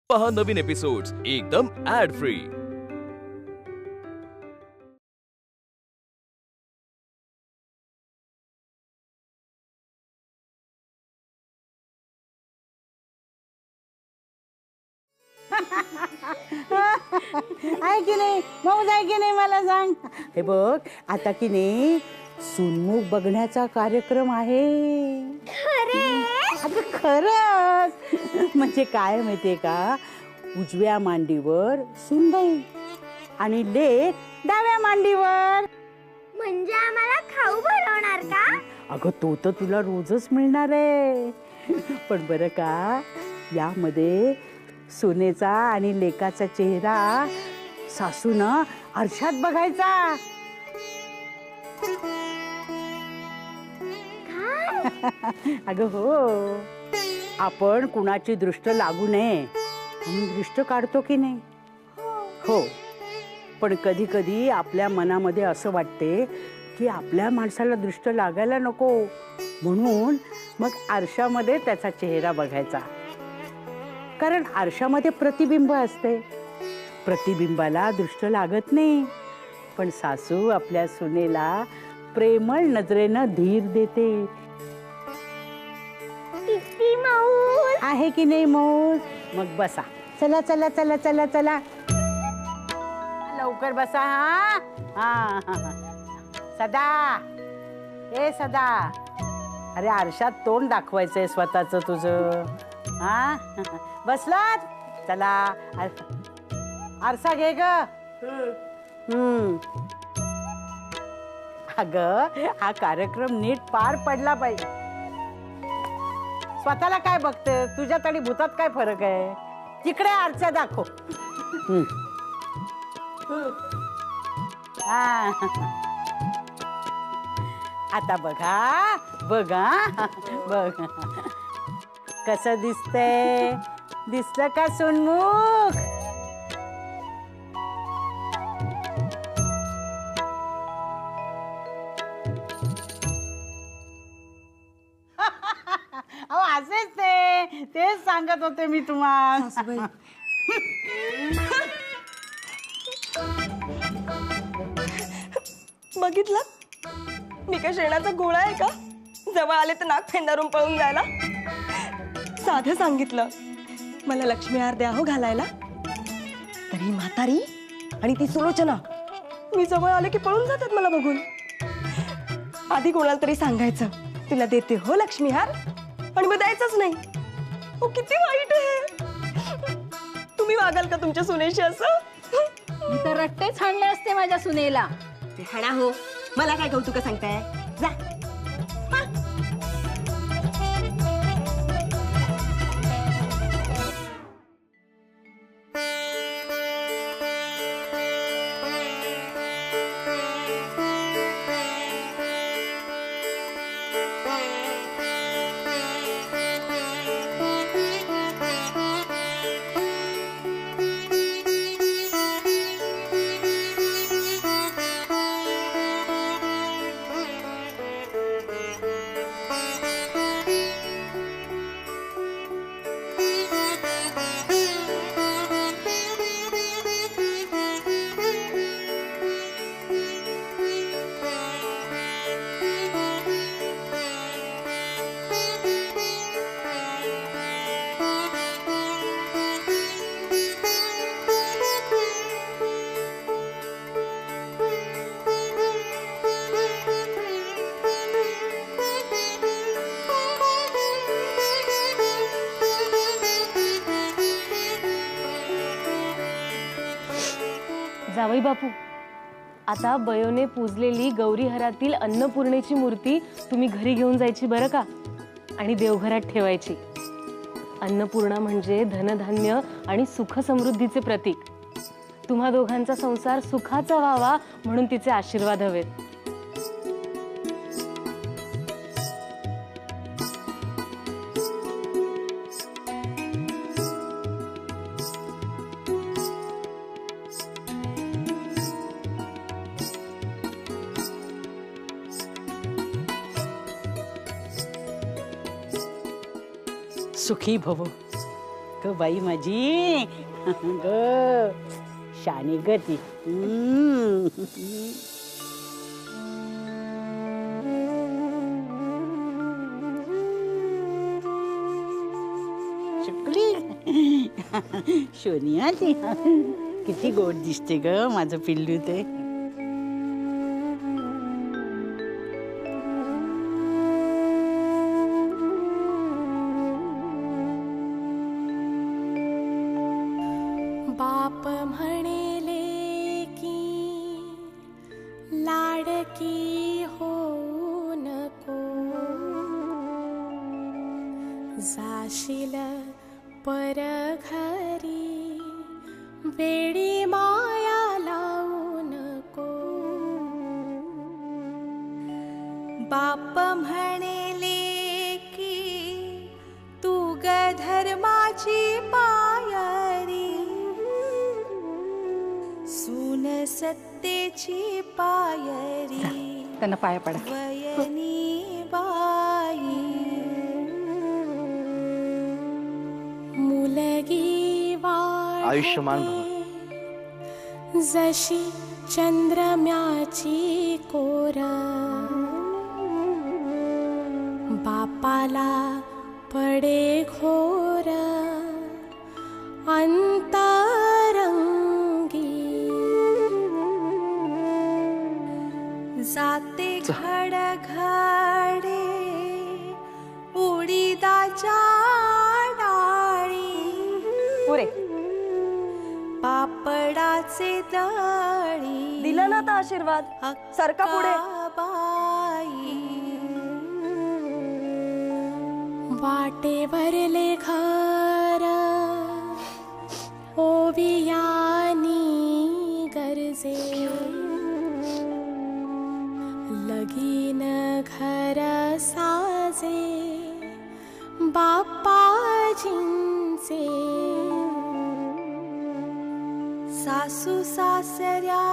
पहा नवीन एपिसोड्स एकदम add free. आहे की नाही मौज आहे की नाही मला सांग। हे बघ आता की नाही सुनमुख बघण्याचा कार्यक्रम आहे। अगं खरंच म्हणजे काय माहितीये का, उजव्या मांडीवर सुनबाई आणि लेक डाव्या मांडीवर। म्हणजे आम्हाला खाऊ बनवणार का? अगं तो तर तुला रोजच मिळणार आहे, पण बरं का यामध्ये सुनेचा आणि लेकाचा चेहरा सासूनं आरशात बघायचा। अगं हो, आपण कुणाची दृष्ट लागू नये म्हणून दृष्ट काढतो की नाही। हो, पण कधी कधी आपल्या मनामध्ये असं वाटते की आपल्या माणसाला दृष्ट लागायला नको, म्हणून मग आरशामध्ये त्याचा चेहरा बघायचा। कारण आरशामध्ये प्रतिबिंब असते, प्रतिबिंबाला दृष्ट लागत नाही, पण सासू आपल्या सुनेला प्रेमळ नजरेनं धीर देते। किती मौज आहे की नाही मौज? मग बसा, चला चला चला चला चला लवकर बसा। हा हा सदा, ए सदा, अरे आरशात तोंड दाखवायचंय स्वतःच तुझं। हा बसलात, चला आरसा घे ग। अगं हा कार्यक्रम नीट पार पडला पाहिजे। स्वतःला काय बघते, तुझ्यात आणि भूतात काय फरक आहे? तिकडे आरसा दाखव। आता बघा बघा बघ कसं दिसतंय, दिसलं का सुनमुख? अहो असेच तेच सांगत होते मी तुम्हाला। बघितलं, मी काय शेणाचा गोळा आहे का जवळ आले तर नाक फेंदारून पळून जायला? साधं सांगितलं मला लक्ष्मी हार द्या हो घालायला, तरी म्हातारी आणि ती सुलोचना मी जवळ आले की पळून जातात मला बघून। आधी कोणाला तरी सांगायचं तुला देते हो लक्ष्मी हार, आणि मग द्यायचंच नाही। हो किती वाईट आहे। तुम्ही वागाल का तुमच्या सुनेशी असं? मी तर रट्टेच हाणले असते माझ्या सुनेला। हाणा हो, मला काय कौतुक सांगताय, जा। जावई बापू, आता बयोने पूजलेली गौरीहरातील अन्नपूर्णेची मूर्ती तुम्ही घरी घेऊन जायची बरं का, आणि देवघरात ठेवायची। अन्नपूर्णा म्हणजे धनधान्य आणि सुख समृद्धीचे प्रतीक। तुम्हा दोघांचा संसार सुखाचा व्हावा म्हणून तिचे आशीर्वाद हवेत। सुखी भव, ग बाई माझी ग शानी ग ती. शुक्ली सोनिया ती किती गोड दिसते ग माझं पिल्लू ते. बाप म्हणेले की लाडकी हो नको, जाशील पर घरी वेडी माया लावू नको. बाप म्हणेले की तू ग धर्माची पायरी, सून सत्तेची पायरी त्यांना पाया पडा. वयनी बाई. मुलगी वाढते आयुष्यमान भव. जशी चंद्रम्याची कोर, बापाला पडे घोर अंतरंगी. जाते घडघडे उडीदाच्या डाळी, पुरे पापडाचे दळी दिला ना आता आशीर्वाद. सरका पुढे. बाई. वाटेवरले घर ओवियानी गरजे, लगीन घर साजे बाप्पाजींचे. सासू सासऱ्यांची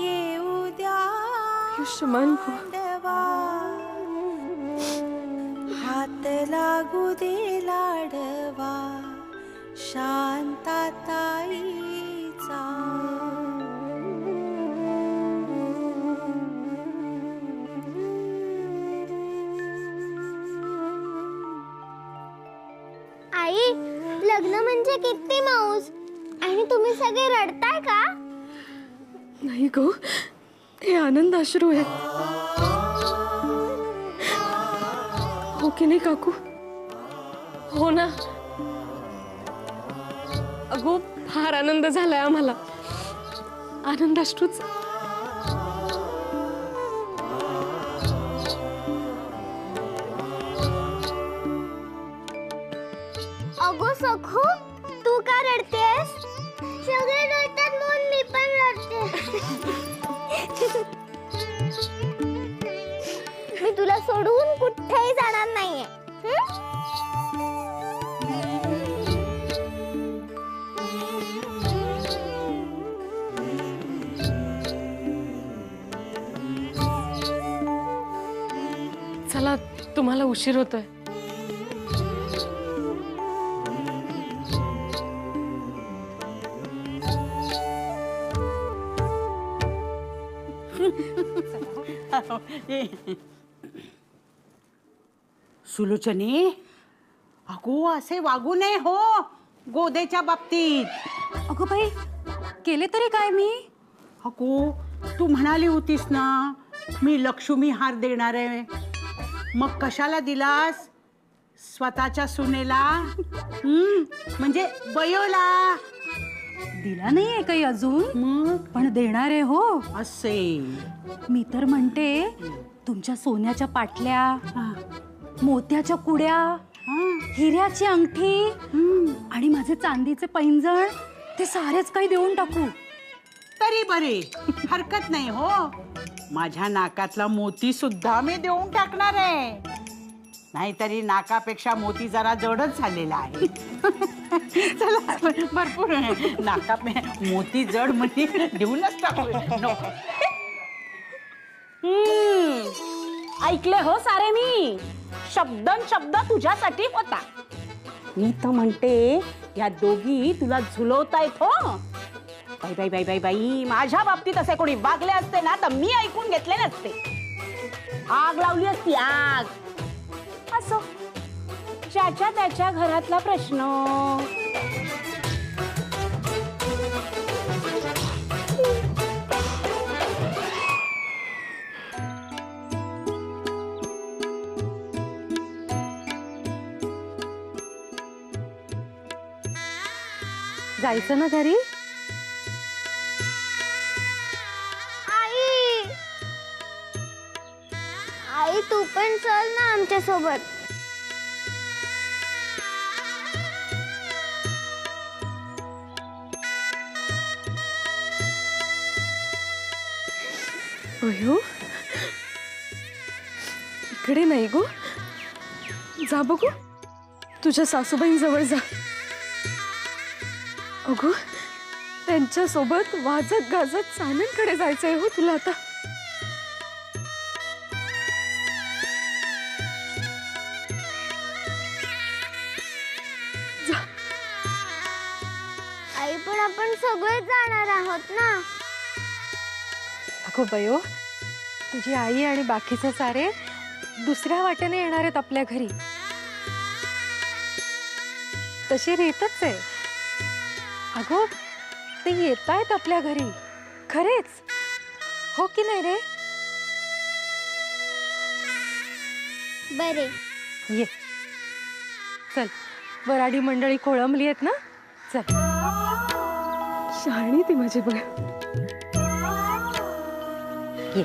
येऊ द्या आयुष्यमान भव. देवा, हात लागू दे लाडवा शांताताईचा. आई, लग्न म्हणजे किती मौज. आणि तुम्ही सगळे रडताय का? नाही गो, हे आनंद अश्रू आहेत. हो की नाही काकू? हो ना. अगो फार आनंद झालाय आम्हाला. आनंदाश्रूच. अगो सखू, तू का रडतेस? सगळे रडतात म्हणून मी पण रडते. मी तुला सोडून कुठेही जाणार नाहीये. चला, तुम्हाला उशीर होतोय. सुलोचने, अगो असे वागू नये हो गोदेच्या बाबतीत. अगं बाई, केले तरी काय मी? अगो तू म्हणाली होतीस ना मी लक्ष्मी हार देणार आहे, मग कशाला दिलास? स्वतःच्या सुनेला, म्हणजे बयोला दिला नाहीये काही अजून, मग पण देणार आहे हो. असे मी तर म्हणते तुमच्या सोन्याच्या पाटल्या, मोत्याच्या कुड्या, हिऱ्याची अंगठी आणि माझे चांदीचे पैंजण ते सारेच काही देऊन टाकू. तरी बरे, हरकत नाही हो. माझ्या नाकातला मोती सुद्धा मी देऊन टाकणार आहे. नाहीतरी नाकापेक्षा मोती जरा जडच झालेला आहे. चला भरपूर नाका मोती जड म्हणजे देऊनच टाकू. ऐकले हो सारे मी. शब्दन शब्द तुझ्यासाठी होता. मी तर म्हणते या दोघी तुला झुलवतायत हो. बाई बाई बाई बाई बाई, माझ्या बाबतीत असे कोणी वागले असते ना तर मी ऐकून घेतले नसते. आग लावली असती आग. असो, ज्याच्या त्याच्या घरातला प्रश्न. जायचं ना घरी? आई आई तू पण चल ना आमच्या सोबत. अयो, इकडे नाही गो. जा बघू तुझ्या सासूबाईंजवळ जा. अगो, त्यांच्या सोबत वाजत गाजत सानंदकडे जायचंय हो तुला आता. जा. आई पण आपण सगळे जाणार आहोत ना. अगो बयो, तुझी आई आणि बाकीचे सारे दुसऱ्या वाटेने येणार आहेत आपल्या घरी. तशी रीतच आहे. अगो, ते येत आहेत आपल्या घरी खरेच, हो की नाही रे? बरे ये चल, वराडी मंडळी खोळंबली आहेत ना. चल, शहाणी ती माझी बघ. ये.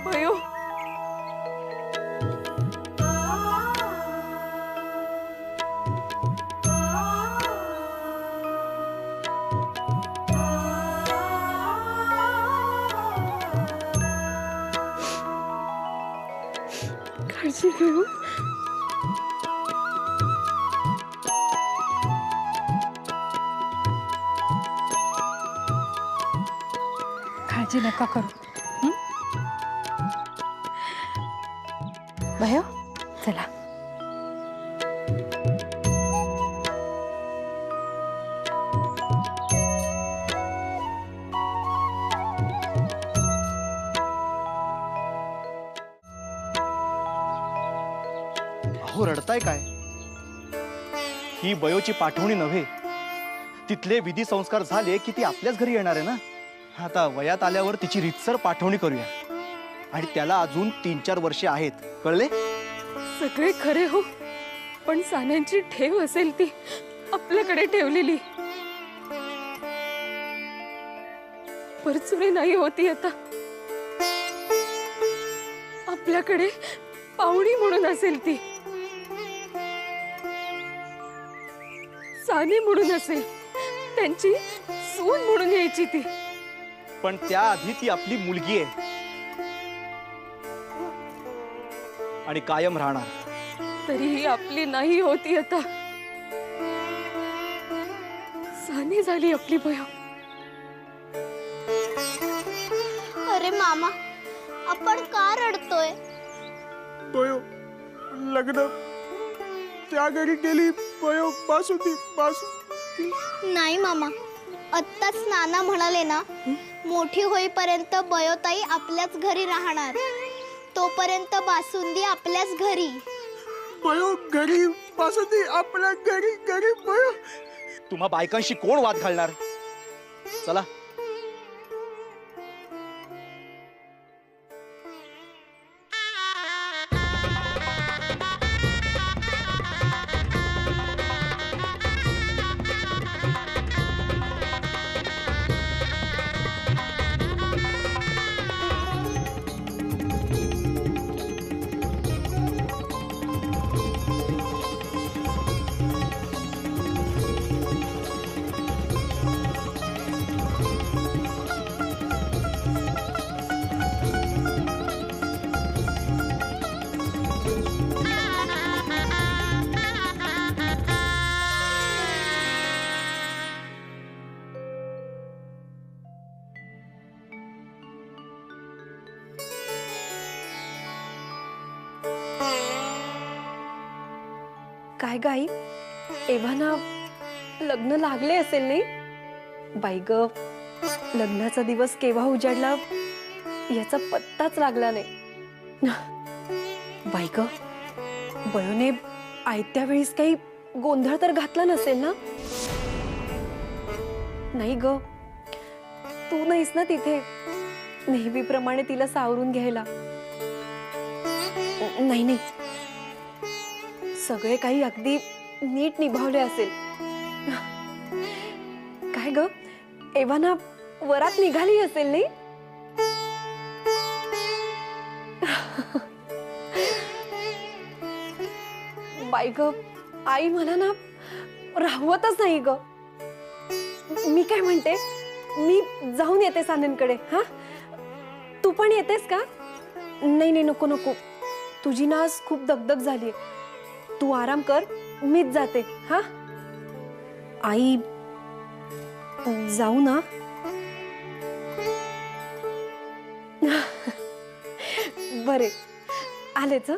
बयो, काळजी घेऊ. काळजी नका करू. भयो, चला. अहो, रडताय काय? ही बयोची पाठवणी नव्हे, तिथले विधी संस्कार झाले की ती आपल्याच घरी येणार आहे ना. आता वयात आल्यावर तिची रीतसर पाठवणी करूया. आणि त्याला अजून 3-4 वर्षे आहेत, कळले? सगळे खरे हो, पण सान्यांची ठेव असेल ती आपल्याकडे ठेवलेली. परचुरी नाही होती आता. आपल्याकडे पाहुणी म्हणून असेल ती. साने म्हणून असेल, त्यांची सून म्हणून यायची ती. पण त्याआधी ती आपली मुलगी आहे आणि कायम राहणार. तरीही आपली नाही होती आता. साने झाली आपली बयो. अरे मामा, आपण का रडतोय? बयो लग्न त्या घरी गेली. बयो बासुंदी नाही मामा, आत्ताच नाना म्हणाले ना, मोठी होईपर्यंत बयोताई आपल्याच घरी राहणार. तोपर्यंत बासुंदी आपल्याच घरी. बयो घरी बासुंदी आपल्या घरी घरी. बयो, तुम्हा बायकांशी कोण वाद घालणार? चला. काय गाई एव्हाना लग्न लागले असेल नाही? बाई ग, लग्नाचा दिवस केव्हा उजाडला याचा पत्ताच लागला नाही. बाई ग, बयोने आयत्या वेळेस काही गोंधळ तर घातला नसेल ना? नाही ग, तू नाहीस ना तिथे नेहमीप्रमाणे तिला सावरून घ्यायला. नाही नाही, सगळे काही अगदी नीट निभावले असेल. काय ग, एव्हाना वरात निघाली असेल नाही? बाई ग, आई मला ना राहवतच नाही ग. मी काय म्हणते, मी जाऊन येते सानंदकडे. हा, तू पण येतेस का? नाही नाही, नको नको, तुझी ना आज खूप दगदग झाली. तू आराम कर, मीच जाते. हा आई, जाऊ ना? बरे, आलेच.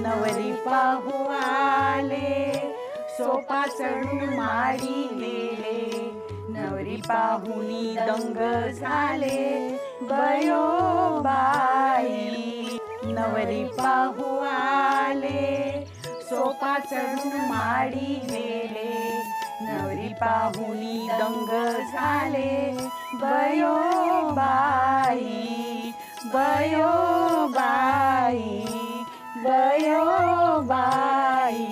नवरी पाहू आले, सोपा चढून माडी गेले. नवरी पाहुनी दंग झाले, बयो बाई. नवरी पाहू आले, सोपा चढून माडी गेले. नवरी पाहुनी दंग झाले, बयो बाई. बयो बाई, बयो बाई.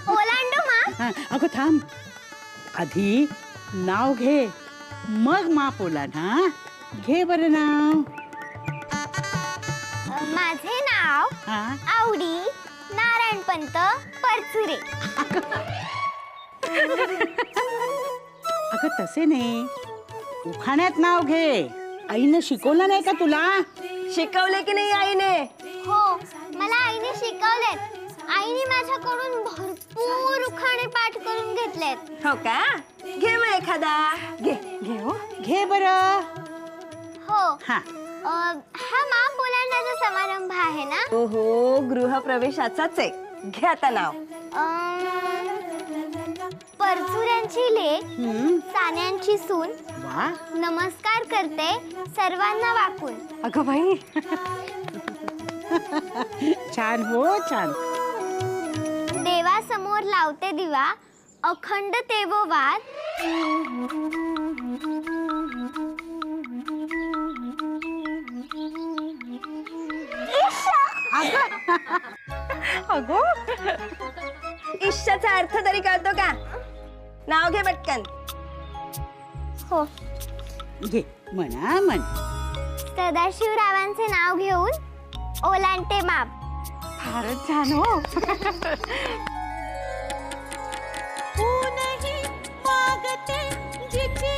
ओलांडू मा. अगं थांब, आधी नाव घे, मग माप ओलांड. हा, घे बरं नाव. माझे नाव हा, आवडी नारायणपंत परचुरे. अगं तसे नाही, उखाण्यात नाव घे. आईनं शिकवलं नाही का तुला? शिकवले की नाही आईने? हो, मला आईने शिकवलेत. आईने माझ्याकडून भरपूर उखाणे पाठ करून घेतलेत. हो का? घे मग एखादा. घे घे. हो, घे बरं. हो. हा, हा माप ओलांडण्याचा समारंभ आहे ना? ओहो, गृहप्रवेशाचाच आहे. घे आता नाव. परचुऱ्यांची लेक, सान्यांची सून, वा, नमस्कार करते सर्वांना वाकून. अगं बाई, छान हो, छान. देवासमोर लावते दिवा, अखंड तेवोवाद. अगं आयुष्याचा अर्थ तरी कळतो का? नाव घे पटकन. हो, घे म्हणा म्हण. सदाशिवरावांचे नाव घेऊन ओलांडते माप. फारच छान हो. ऊनही मागते जिची